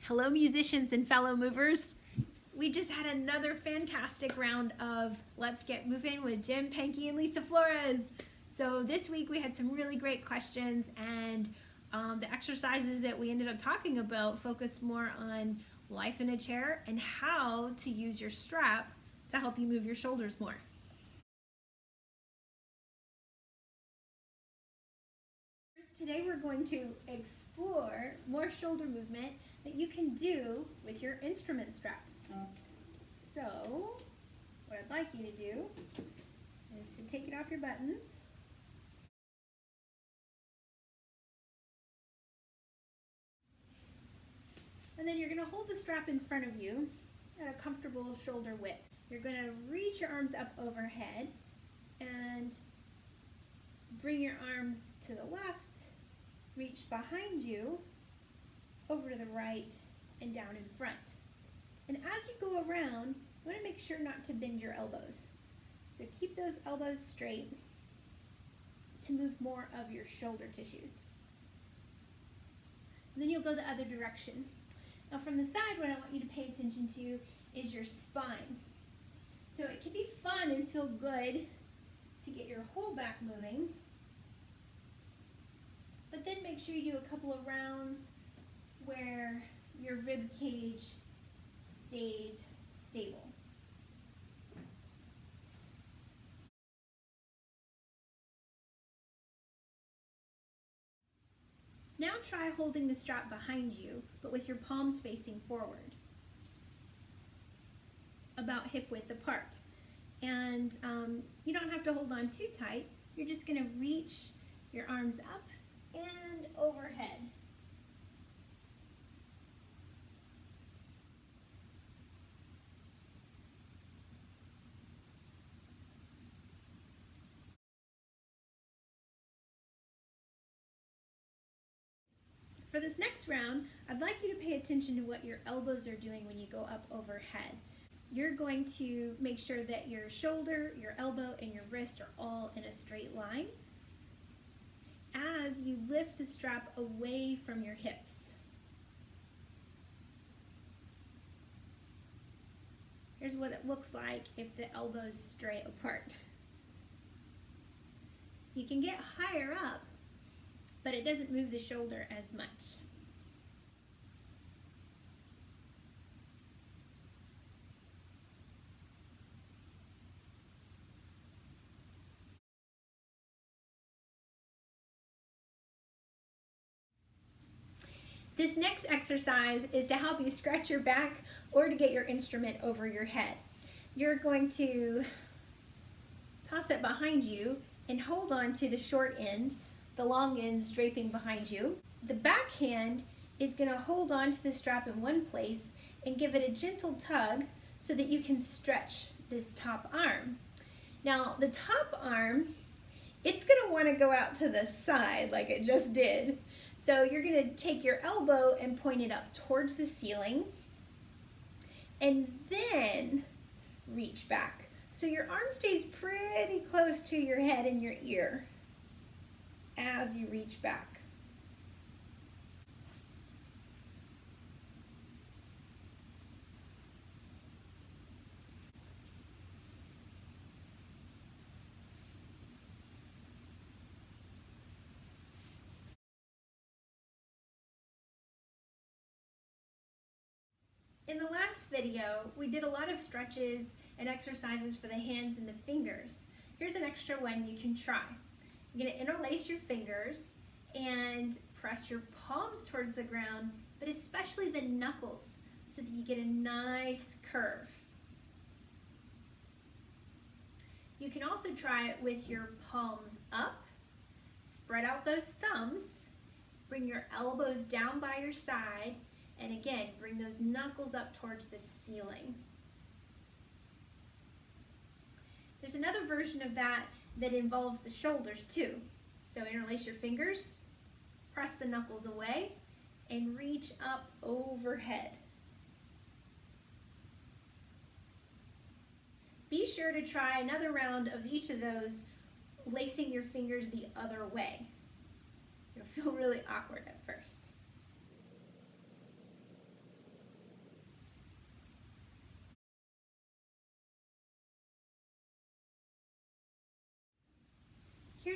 Hello musicians and fellow movers. We just had another fantastic round of Let's Get Moving with Jim, Panky, and Lisa Flores. So this week we had some really great questions, and the exercises that we ended up talking about focused more on life in a chair and how to use your strap to help you move your shoulders more. Today we're going to explore more shoulder movement that you can do with your instrument strap. So what I'd like you to do is to take it off your buttons. And then you're going to hold the strap in front of you at a comfortable shoulder width. You're going to reach your arms up overhead and bring your arms to the left, reach behind you, over to the right, and down in front. And as you go around, you want to make sure not to bend your elbows. So keep those elbows straight to move more of your shoulder tissues. And then you'll go the other direction. Now from the side, what I want you to pay attention to is your spine. So it can be fun and feel good to get your whole back moving, but then make sure you do a couple of rounds where your rib cage stays stable. Now try holding the strap behind you, but with your palms facing forward, about hip width apart. And you don't have to hold on too tight. You're just going to reach your arms up and overhead. For this next round, I'd like you to pay attention to what your elbows are doing when you go up overhead. You're going to make sure that your shoulder, your elbow, and your wrist are all in a straight line as you lift the strap away from your hips. Here's what it looks like if the elbows stray apart. You can get higher up, but it doesn't move the shoulder as much. This next exercise is to help you stretch your back or to get your instrument over your head. You're going to toss it behind you and hold on to the short end, the long end's draping behind you. The back hand is going to hold on to the strap in one place and give it a gentle tug so that you can stretch this top arm. Now the top arm, it's going to want to go out to the side like it just did. So you're going to take your elbow and point it up towards the ceiling and then reach back. So your arm stays pretty close to your head and your ear as you reach back. In the last video, we did a lot of stretches and exercises for the hands and the fingers. Here's an extra one you can try. You're going to interlace your fingers and press your palms towards the ground, but especially the knuckles so that you get a nice curve. You can also try it with your palms up, spread out those thumbs, bring your elbows down by your side, and again, bring those knuckles up towards the ceiling. There's another version of that that involves the shoulders too. So interlace your fingers, press the knuckles away, and reach up overhead. Be sure to try another round of each of those, lacing your fingers the other way. It'll feel really awkward at first.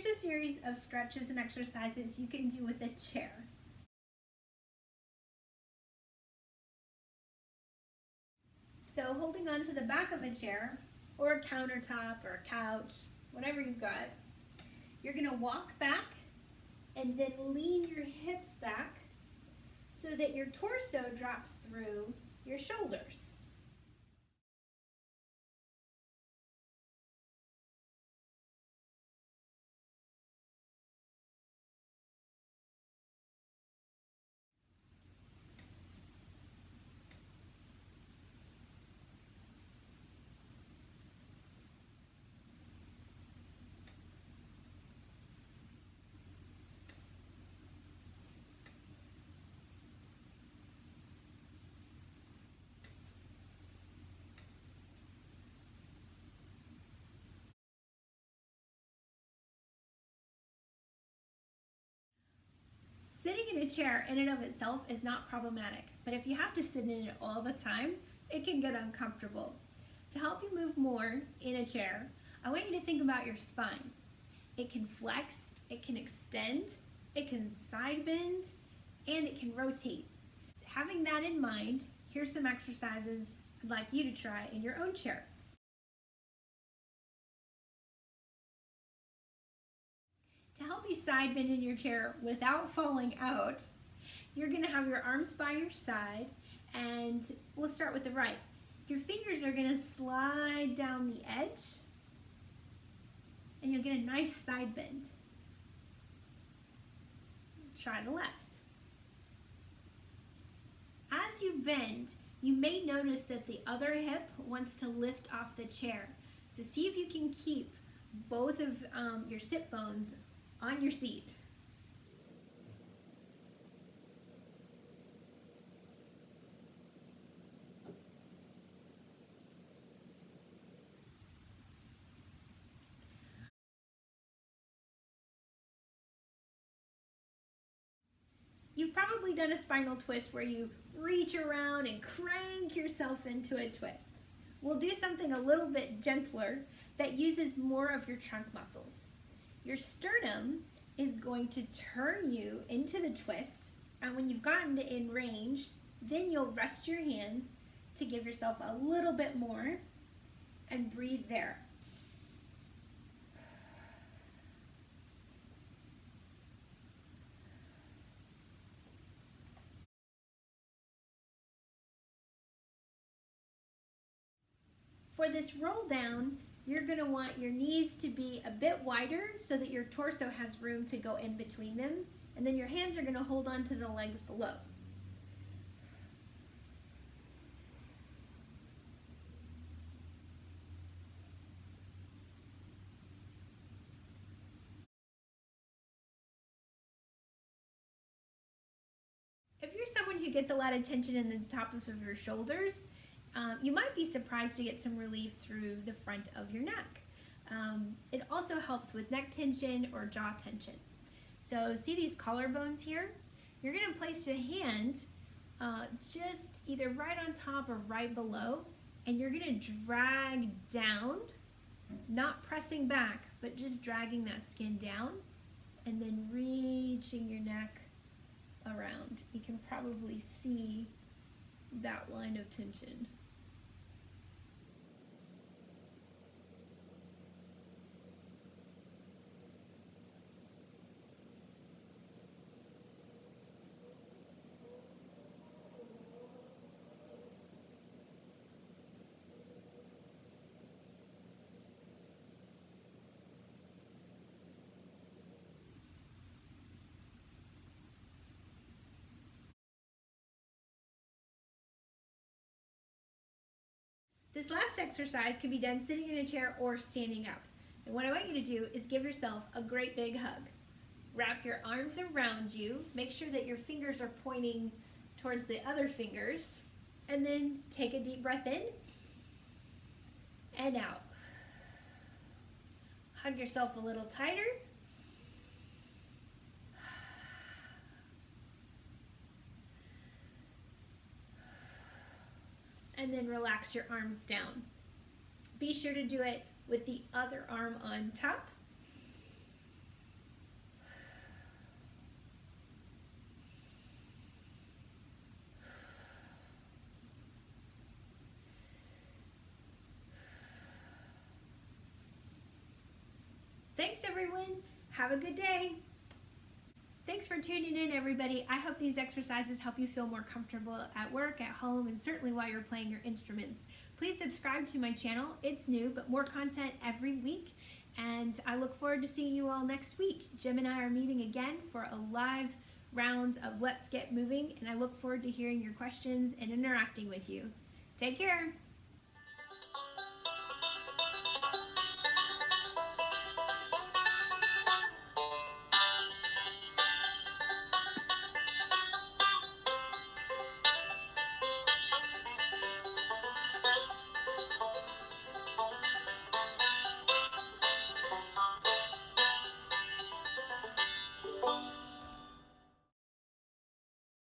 Here's a series of stretches and exercises you can do with a chair. So holding on to the back of a chair, or a countertop, or a couch, whatever you've got, you're gonna walk back and then lean your hips back so that your torso drops through your shoulders. Sitting in a chair in and of itself is not problematic, but if you have to sit in it all the time, it can get uncomfortable. To help you move more in a chair, I want you to think about your spine. It can flex, it can extend, it can side bend, and it can rotate. Having that in mind, here's some exercises I'd like you to try in your own chair. To help you side bend in your chair without falling out, you're going to have your arms by your side, and we'll start with the right. Your fingers are going to slide down the edge, and you'll get a nice side bend. Try the left. As you bend, you may notice that the other hip wants to lift off the chair. So see if you can keep both of your sit bones on your seat. You've probably done a spinal twist where you reach around and crank yourself into a twist. We'll do something a little bit gentler that uses more of your trunk muscles. Your sternum is going to turn you into the twist, and when you've gotten in range, then you'll rest your hands to give yourself a little bit more and breathe there. For this roll down, you're going to want your knees to be a bit wider so that your torso has room to go in between them, and then your hands are going to hold on to the legs below. If you're someone who gets a lot of tension in the tops of your shoulders, you might be surprised to get some relief through the front of your neck. It also helps with neck tension or jaw tension. So see these collarbones here? You're going to place a hand just either right on top or right below, and you're going to drag down, not pressing back, but just dragging that skin down, and then reaching your neck around. You can probably see that line of tension. This last exercise can be done sitting in a chair or standing up. And what I want you to do is give yourself a great big hug. Wrap your arms around you. Make sure that your fingers are pointing towards the other fingers. And then take a deep breath in and out. Hug yourself a little tighter. And then relax your arms down. Be sure to do it with the other arm on top. Thanks everyone. Have a good day. Thanks for tuning in, everybody. I hope these exercises help you feel more comfortable at work, at home, and certainly while you're playing your instruments. Please subscribe to my channel. It's new, but more content every week. And I look forward to seeing you all next week. Jim and I are meeting again for a live round of Let's Get Moving, and I look forward to hearing your questions and interacting with you. Take care.